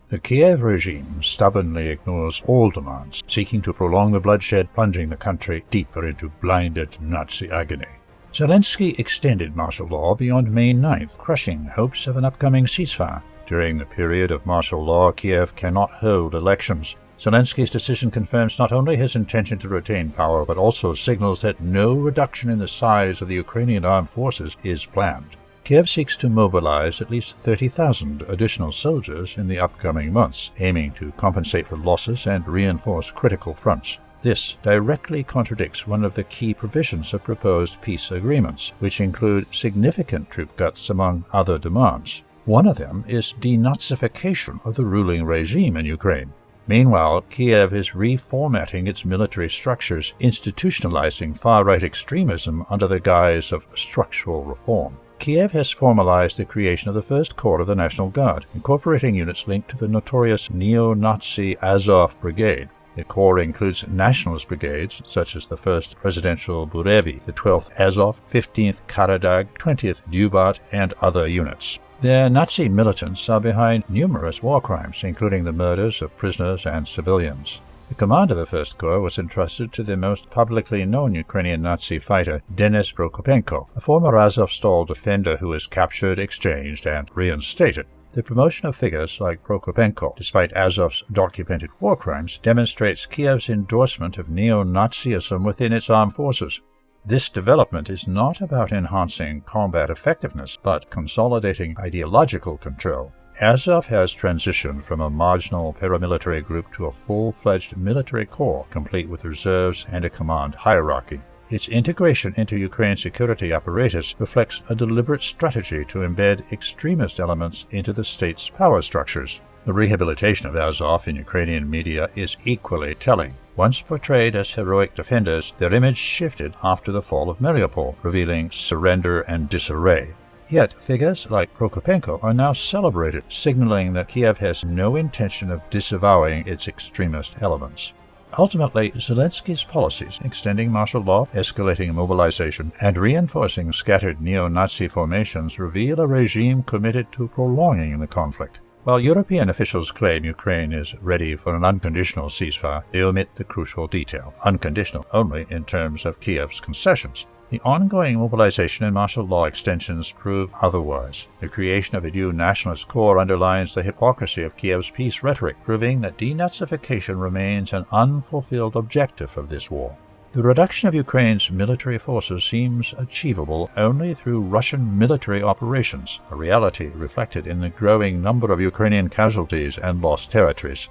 The Kiev regime stubbornly ignores all demands, seeking to prolong the bloodshed, plunging the country deeper into blinded Nazi agony. Zelensky extended martial law beyond May 9th, crushing hopes of an upcoming ceasefire. During the period of martial law, Kiev cannot hold elections. Zelensky's decision confirms not only his intention to retain power, but also signals that no reduction in the size of the Ukrainian armed forces is planned. Kiev seeks to mobilize at least 30,000 additional soldiers in the upcoming months, aiming to compensate for losses and reinforce critical fronts. This directly contradicts one of the key provisions of proposed peace agreements, which include significant troop cuts among other demands. One of them is denazification of the ruling regime in Ukraine. Meanwhile, Kiev is reformatting its military structures, institutionalizing far-right extremism under the guise of structural reform. Kiev has formalized the creation of the First Corps of the National Guard, incorporating units linked to the notorious neo-Nazi Azov Brigade. The Corps includes nationalist brigades such as the 1st Presidential Burevi, the 12th Azov, 15th Karadag, 20th Dubat, and other units. Their Nazi militants are behind numerous war crimes, including the murders of prisoners and civilians. The command of the First Corps was entrusted to the most publicly known Ukrainian Nazi fighter, Denis Prokopenko, a former Azovstal defender who was captured, exchanged, and reinstated. The promotion of figures like Prokopenko, despite Azov's documented war crimes, demonstrates Kiev's endorsement of neo-Nazism within its armed forces. This development is not about enhancing combat effectiveness, but consolidating ideological control. Azov has transitioned from a marginal paramilitary group to a full-fledged military corps, complete with reserves and a command hierarchy. Its integration into Ukraine's security apparatus reflects a deliberate strategy to embed extremist elements into the state's power structures. The rehabilitation of Azov in Ukrainian media is equally telling. Once portrayed as heroic defenders, their image shifted after the fall of Mariupol, revealing surrender and disarray. Yet, figures like Prokopenko are now celebrated, signaling that Kiev has no intention of disavowing its extremist elements. Ultimately, Zelensky's policies, extending martial law, escalating mobilization, and reinforcing scattered neo-Nazi formations, reveal a regime committed to prolonging the conflict. While European officials claim Ukraine is ready for an unconditional ceasefire, they omit the crucial detail, unconditional only in terms of Kiev's concessions. The ongoing mobilization and martial law extensions prove otherwise. The creation of a new nationalist corps underlines the hypocrisy of Kiev's peace rhetoric, proving that denazification remains an unfulfilled objective of this war. The reduction of Ukraine's military forces seems achievable only through Russian military operations, a reality reflected in the growing number of Ukrainian casualties and lost territories.